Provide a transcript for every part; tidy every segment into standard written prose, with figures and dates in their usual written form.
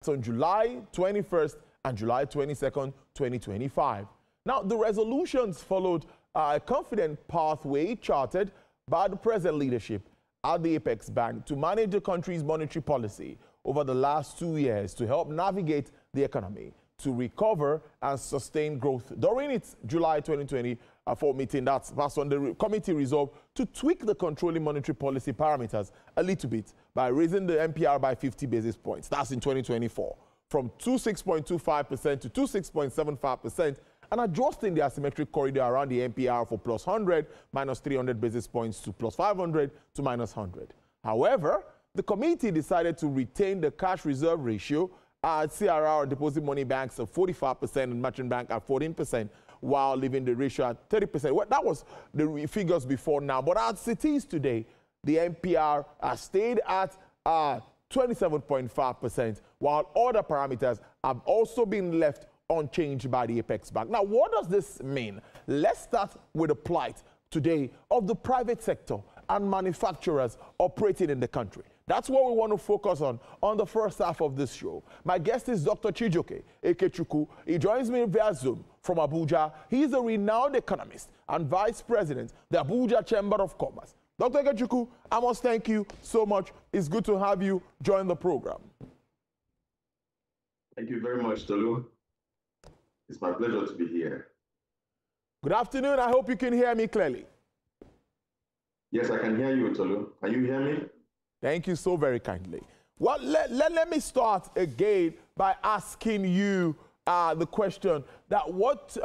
on July 21st and July 22nd, 2025. Now, the resolutions followed a confident pathway charted by the present leadership at the Apex Bank to manage the country's monetary policy over the last 2 years to help navigate the economy to recover and sustain growth. During its July 2024 meeting, that's when the committee resolved to tweak the controlling monetary policy parameters a little bit by raising the MPR by 50 basis points. That's in 2024, from 26.25% to 26.75%, and adjusting the asymmetric corridor around the MPR for plus 100, minus 300 basis points to plus 500 to minus 100. However, the committee decided to retain the cash reserve ratio at CRR deposit money banks of 45% and merchant bank at 14%, while leaving the ratio at 30%. Well, that was the figures before now. But as it is today, the MPR has stayed at 27.5%, while other parameters have also been left unchanged by the Apex Bank. Now, what does this mean? Let's start with the plight today of the private sector and manufacturers operating in the country. That's what we want to focus on the first half of this show. My guest is Dr. Chijioke Ekechukwu. He joins me via Zoom from Abuja. He is a renowned economist and vice president, the Abuja Chamber of Commerce. Dr. Ekechukwu, I must thank you so much. It's good to have you join the program. Thank you very much, Tolu. It's my pleasure to be here. Good afternoon. I hope you can hear me clearly. Yes, I can hear you, Tolu. Can you hear me? Thank you so very kindly. Well, let me start again by asking you the question that what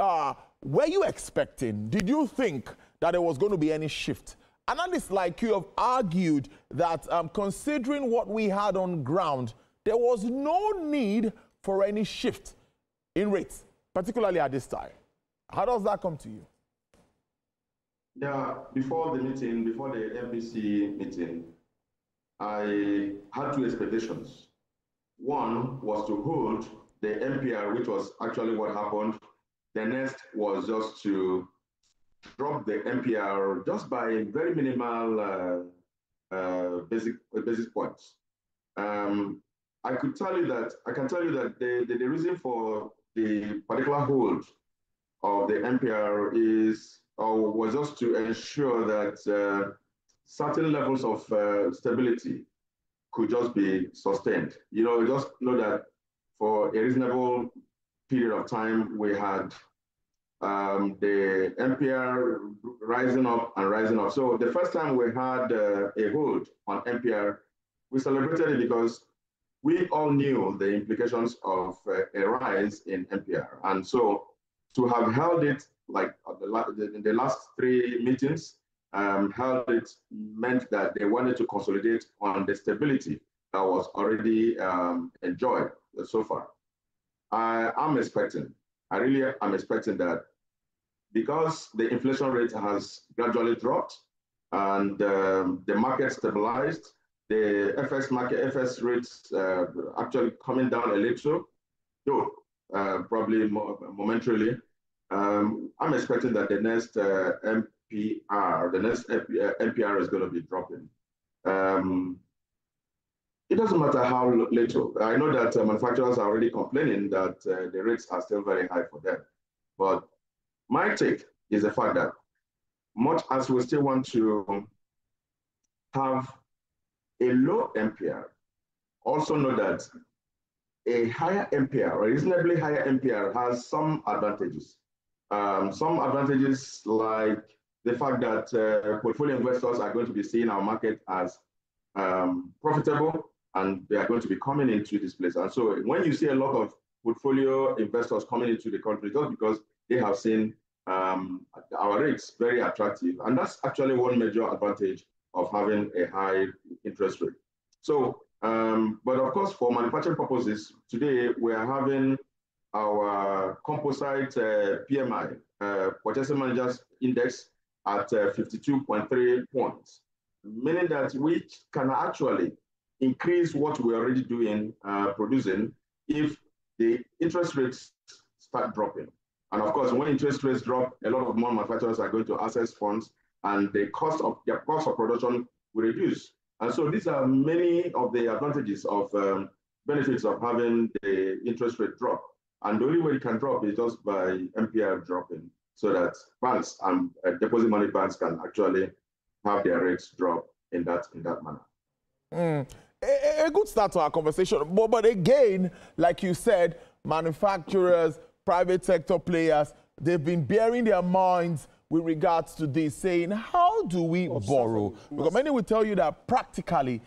were you expecting? Did you think that there was going to be any shift? Analysts like you have argued that considering what we had on ground, there was no need for any shift in rates, particularly at this time. How does that come to you? Yeah, before the meeting, before the MPC meeting, I had two expectations. One was to hold the MPR, which was actually what happened. The next was just to drop the MPR just by very minimal basic points. I can tell you that the reason for the particular hold of the MPR was just to ensure that certain levels of stability could just be sustained. Just know that for a reasonable period of time, we had the MPR rising up and rising up. So the first time we had a hold on MPR, we celebrated it because we all knew the implications of a rise in MPR. And so to have held it like in the last three meetings, held it meant that they wanted to consolidate on the stability that was already enjoyed so far. I really am expecting that because the inflation rate has gradually dropped and the market stabilized, the FS rates actually coming down a little, though probably momentarily. I'm expecting that the next MPR is going to be dropping. It doesn't matter how little. I know that manufacturers are already complaining that the rates are still very high for them. But my take is the fact that much as we still want to have a low MPR, also know that a higher MPR, or reasonably higher MPR, has some advantages. Some advantages like the fact that portfolio investors are going to be seeing our market as profitable, and they are going to be coming into this place. And so when you see a lot of portfolio investors coming into the country, just because they have seen our rates very attractive. And that's actually one major advantage of having a high interest rate. So, but of course, for manufacturing purposes, today we are having our composite PMI, Purchasing Managers Index, at 52.3 points, meaning that we can actually increase what we're already doing, producing, if the interest rates start dropping. And of course, when interest rates drop, a lot of more manufacturers are going to access funds, and their cost of production will reduce. And so these are many of the advantages of benefits of having the interest rate drop. And the only way it can drop is just by MPR dropping, so that banks and deposit money banks can actually have their rates drop in that manner. A good start to our conversation. But again, like you said, manufacturers, private sector players, they've been bearing their minds with regards to this, saying, how do we borrow? Because many will tell you that practically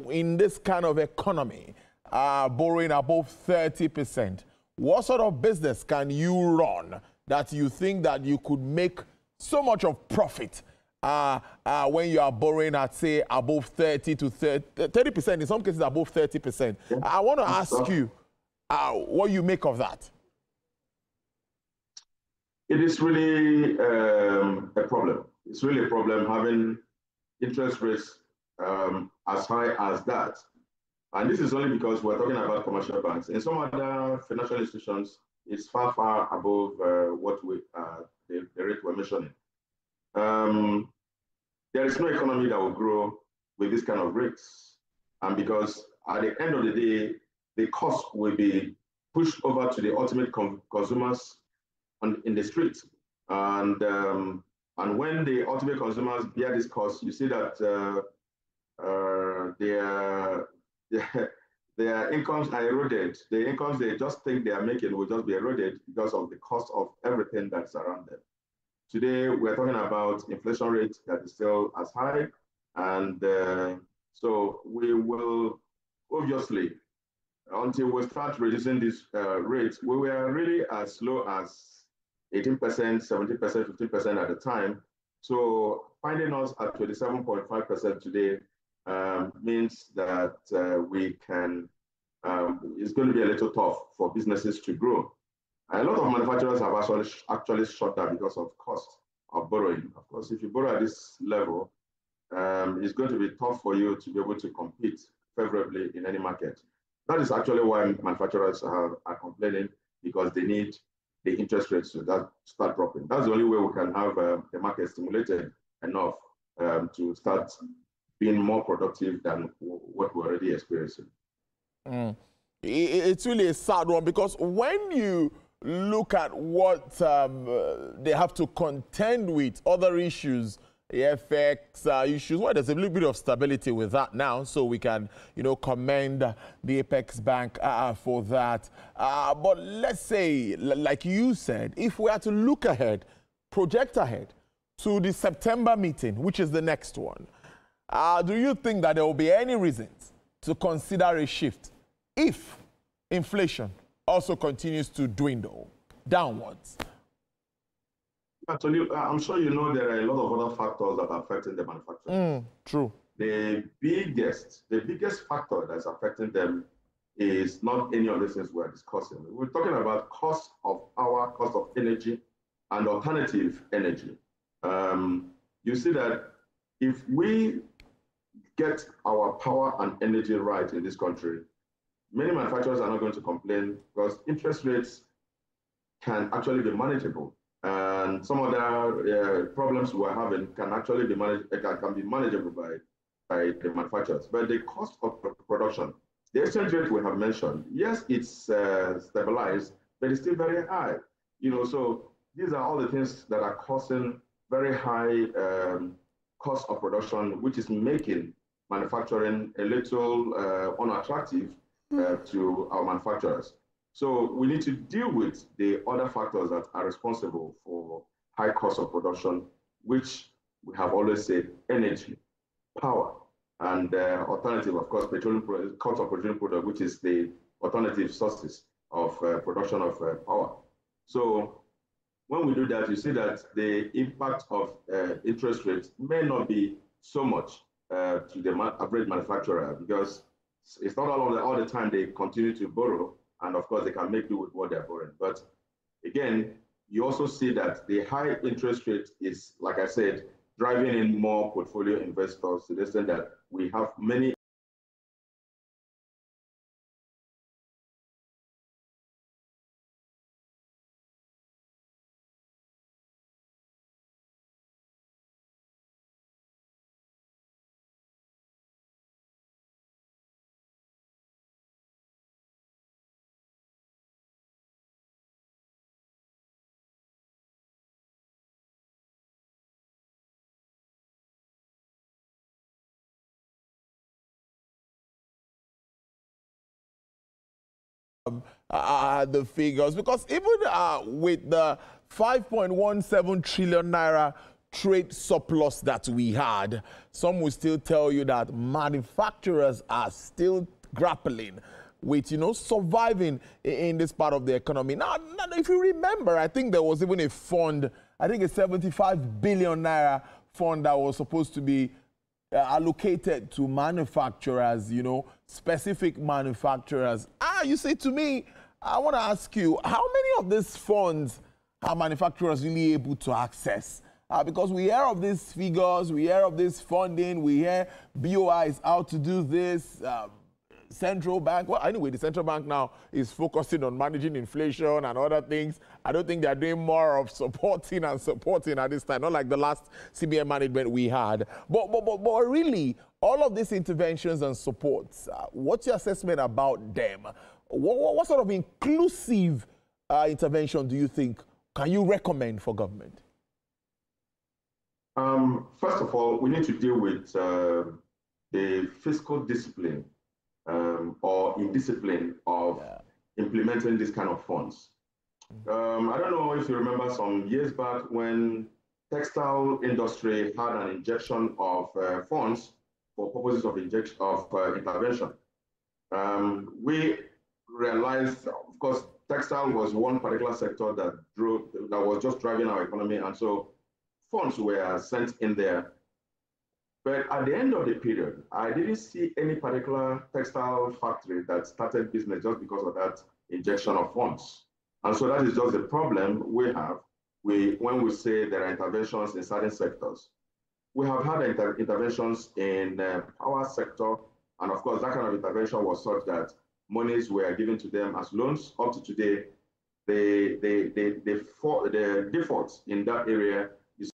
in this kind of economy, borrowing above 30%, what sort of business can you run that you think that you could make so much of profit when you are borrowing at, say, above 30%, in some cases above 30%? I want to ask you what you make of that. It is really a problem. It's really a problem having interest rates as high as that. And this is only because we're talking about commercial banks. In some other financial institutions, it's far, far above what the rate we're mentioning. There is no economy that will grow with this kind of rates. And because at the end of the day, the cost will be pushed over to the ultimate consumers in the streets. And when the ultimate consumers bear this cost, you see that their incomes are eroded. The incomes they just think they are making will just be eroded because of the cost of everything that's around them. Today, we're talking about inflation rate that is still as high. And so we will obviously, until we start reducing these rates, we were really as low as 18%, 17%, 15% at the time. So finding us at 27.5% today means that we can, it's going to be a little tough for businesses to grow. A lot of manufacturers have actually shut down because of cost of borrowing. Of course, if you borrow at this level, it's going to be tough for you to be able to compete favorably in any market. That is actually why manufacturers are complaining, because they need the interest rates to start dropping. That's the only way we can have the market stimulated enough to start being more productive than what we're already experiencing. It's really a sad one, because when you look at what they have to contend with, other issues, the FX issues, well, there's a little bit of stability with that now, so we can, commend the Apex Bank for that. But let's say, like you said, if we are to look ahead, project ahead to the September meeting, which is the next one, do you think that there will be any reasons to consider a shift if inflation also continues to dwindle downwards? Actually, I'm sure you know there are a lot of other factors that are affecting the manufacturers. True. The biggest factor that's affecting them is not any of the things we're discussing. We're talking about cost of power, cost of energy, and alternative energy. You see that if we get our power and energy right in this country, many manufacturers are not going to complain, because interest rates can actually be manageable. And some other problems we're having can actually be manageable by the manufacturers. But the cost of production, the exchange rate we have mentioned, yes, it's stabilized, but it's still very high. So these are all the things that are causing very high cost of production, which is making manufacturing a little unattractive to our manufacturers. So we need to deal with the other factors that are responsible for high cost of production, which we have always said: energy, power, and alternative, of course, cost of petroleum product, which is the alternative sources of production of power. So when we do that, you see that the impact of interest rates may not be so much to the average manufacturer, because it's not all the time they continue to borrow, and of course they can make do with what they're borrowing. But again, you also see that the high interest rate is, like I said, driving in more portfolio investors, to the extent that we have many the figures, because even with the 5.17 trillion naira trade surplus that we had, some will still tell you that manufacturers are still grappling with, surviving in this part of the economy. Now, if you remember, I think there was even a fund, I think a 75 billion naira fund that was supposed to be allocated to manufacturers, specific manufacturers. You say to me, I want to ask you, how many of these funds are manufacturers really able to access? Because we hear of these figures, we hear of this funding, we hear BOI is out to do this, central bank. Well, anyway, the central bank now is focusing on managing inflation and other things. I don't think they're doing more of supporting at this time, not like the last CBN management we had. But really, all of these interventions and supports, what's your assessment about them? What sort of inclusive intervention do you think can you recommend for government? First of all, we need to deal with the fiscal discipline or indiscipline of implementing this kind of funds. I don't know if you remember some years back when textile industry had an injection of funds for purposes of intervention. We realized, of course, textile was one particular sector that was just driving our economy, and so funds were sent in there. But at the end of the period, I didn't see any particular textile factory that started business just because of that injection of funds. And so that is just the problem we have when we say there are interventions in certain sectors. We have had interventions in power sector, and of course, that kind of intervention was such that monies were given to them as loans. Up to today, the defaults in that area is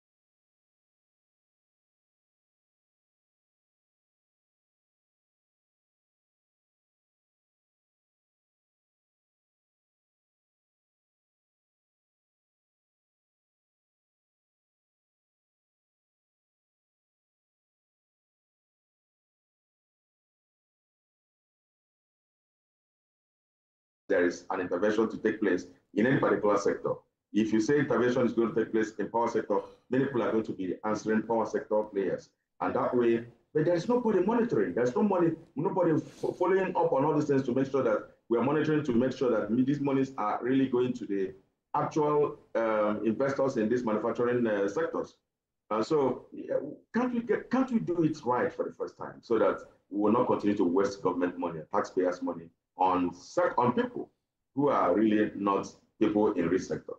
there is an intervention to take place in any particular sector. If you say intervention is going to take place in power sector, many people are going to be answering power sector players. And that way, but there's nobody monitoring. There's nobody following up on all these things to make sure that we are monitoring to make sure that these monies are really going to the actual investors in these manufacturing sectors. And so can't we do it right for the first time so that we will not continue to waste government money, taxpayers' money on people who are really not people in this sector?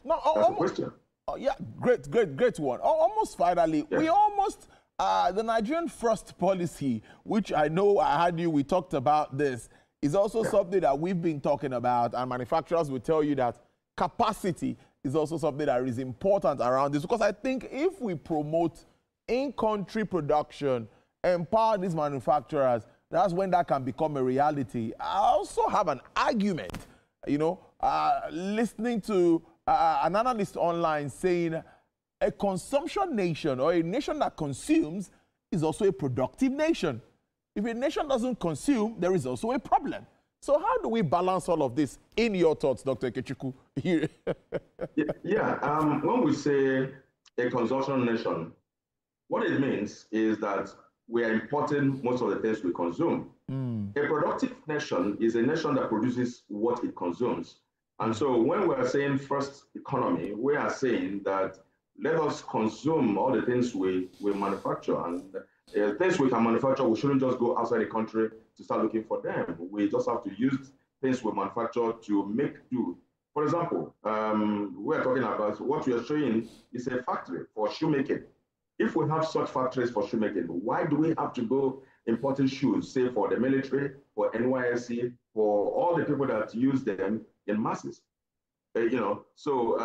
No, that's the question. Yeah, great one. Almost finally, we almost, the Nigerian First policy, which I know we talked about this, is also something that we've been talking about, and manufacturers will tell you that capacity is also something that is important around this, because I think if we promote in-country production, empower these manufacturers, that's when that can become a reality. I also have an argument, listening to an analyst online saying a consumption nation or a nation that consumes is also a productive nation. If a nation doesn't consume, there is also a problem. So how do we balance all of this in your thoughts, Dr. Ekechukwu? When we say a consumption nation, what it means is that we are importing most of the things we consume. A productive nation is a nation that produces what it consumes. And so when we are saying first economy, we are saying that let us consume all the things we manufacture. And things we can manufacture, we shouldn't just go outside the country to start looking for them. We just have to use things we manufacture to make do. For example, we are talking about what we are showing is a factory for shoemaking. If we have such factories for shoemaking, why do we have to go importing shoes, say for the military, for NYSC, for all the people that use them in masses? So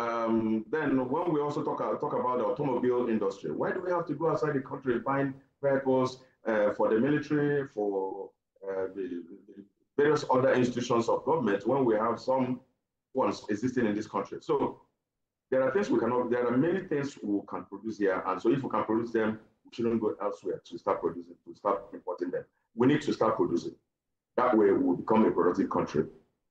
then when we also talk about the automobile industry, why do we have to go outside the country buying vehicles for the military, for the various other institutions of government when we have some ones existing in this country? So there are things there are many things we can produce here. And so if we can produce them, we shouldn't go elsewhere to start producing, to start importing them. We need to start producing. That way we'll become a productive country.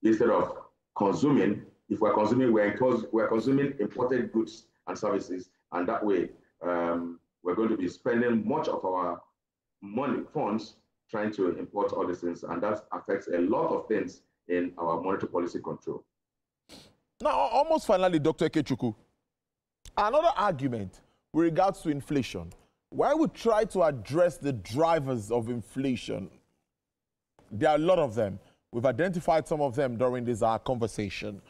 Instead of consuming, if we're consuming, we're consuming imported goods and services, and that way we're going to be spending much of our funds trying to import all these things, and that affects a lot of things in our monetary policy control. Now, almost finally, Dr. Ekechukwu, another argument with regards to inflation, where we try to address the drivers of inflation. There are a lot of them. We've identified some of them during this conversation.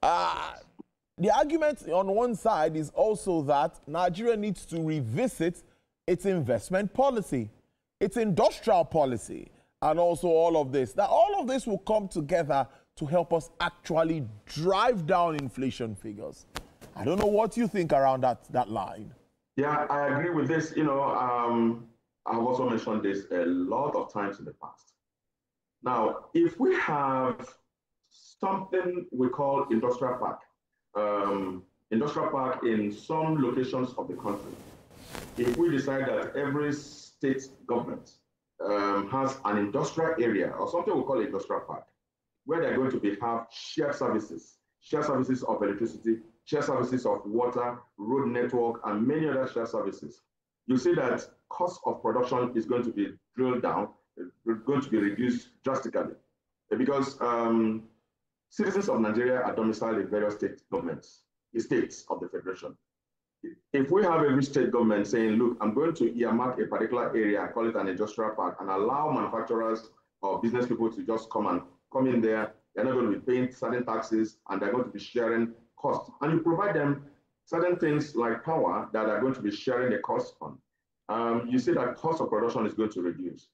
The argument on one side is also that Nigeria needs to revisit its investment policy, its industrial policy, and also all of this. Now, all of this will come together to help us actually drive down inflation figures. I don't know what you think around that line. Yeah, I agree with this. You know, I've also mentioned this a lot of times in the past. Now, if we have something we call industrial park in some locations of the country, if we decide that every state government has an industrial area or something we call industrial park, where they're going to have shared services of electricity, shared services of water, road network, and many other shared services, you see that cost of production is going to be drilled down, going to be reduced drastically, because citizens of Nigeria are domiciled in various state governments, the states of the federation. If we have every state government saying, look, I'm going to earmark a particular area, call it an industrial park, and allow manufacturers or business people to just come in there, they're not going to be paying certain taxes, and they're going to be sharing costs. And you provide them certain things like power that are going to be sharing the cost on. You see that cost of production is going to reduce.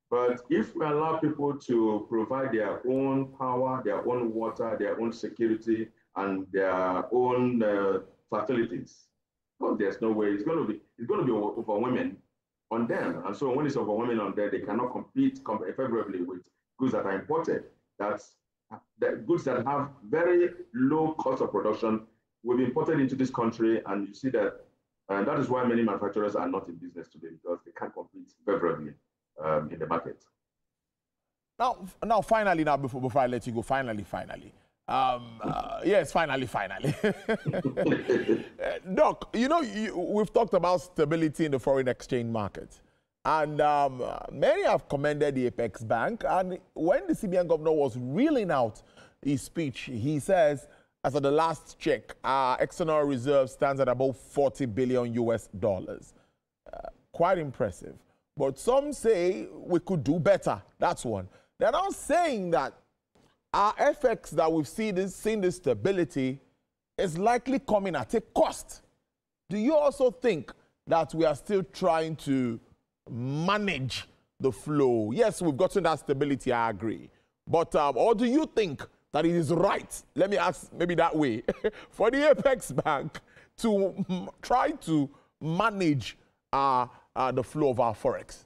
But if we allow people to provide their own power, their own water, their own security, and their own facilities, well, there's no way. It's going to be overwhelming on them. And so when it's overwhelming on them, they cannot compete favorably with goods that are imported. That's the goods that have very low cost of production will be imported into this country, and you see that, and that is why many manufacturers are not in business today, because they can't compete favorably in the market. Now, finally, before I let you go, finally. Yes, finally. Doc, you know, we've talked about stability in the foreign exchange market. And many have commended the Apex Bank. And when the CBN governor was reeling out his speech, he says, as of the last check, our external reserve stands at about $40 billion US. Quite impressive. But some say we could do better. That's one. They're now saying that our FX that we've seen this stability is likely coming at a cost. Do you also think that we are still trying to manage the flow? Yes, we've gotten that stability, I agree. But, or do you think that it is right, let me ask maybe that way, for the Apex Bank to try to manage the flow of our forex?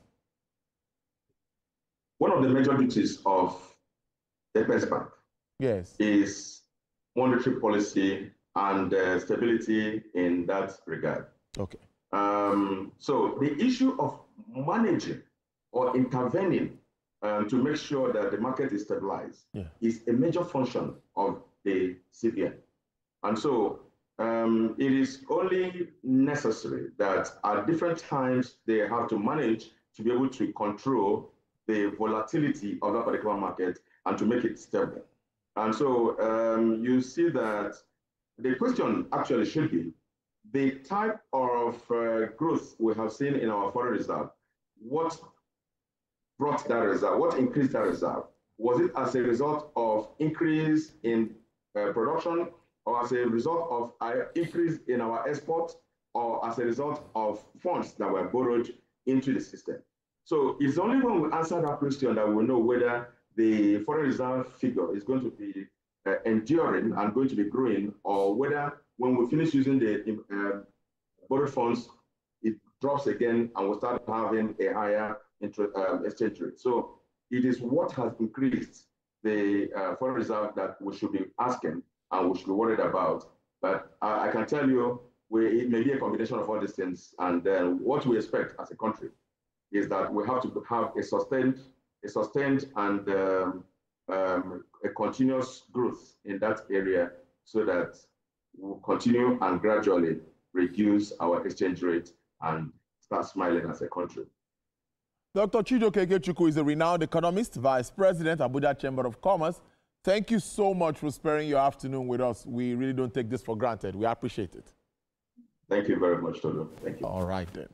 One of the major duties of the Apex Bank, yes, is monetary policy and stability in that regard. Okay. So the issue of managing or intervening to make sure that the market is stabilized is a major function of the CBN. And so it is only necessary that at different times they have to manage to be able to control the volatility of that particular market and to make it stable. And so you see that the question actually should be the type of growth we have seen in our foreign reserve. What brought that reserve? What increased that reserve? Was it as a result of increase in production, or as a result of increase in our exports, or as a result of funds that were borrowed into the system? So it's only when we answer that question that we know whether the foreign reserve figure is going to be enduring and going to be growing, or whether when we finish using the borrowed funds, it drops again and we'll start having a higher exchange rate. So it is what has increased the foreign reserve that we should be asking and we should be worried about. But I can tell you, it may be a combination of all these things. And then what we expect as a country is that we have to have a sustained a sustained and a continuous growth in that area so that we'll continue and gradually reduce our exchange rate and start smiling as a country. Dr. Chijioke Ekechukwu is a renowned economist, Vice President, Abuja Chamber of Commerce. Thank you so much for sparing your afternoon with us. We really don't take this for granted. We appreciate it. Thank you very much, Tolu. Thank you. All right, then.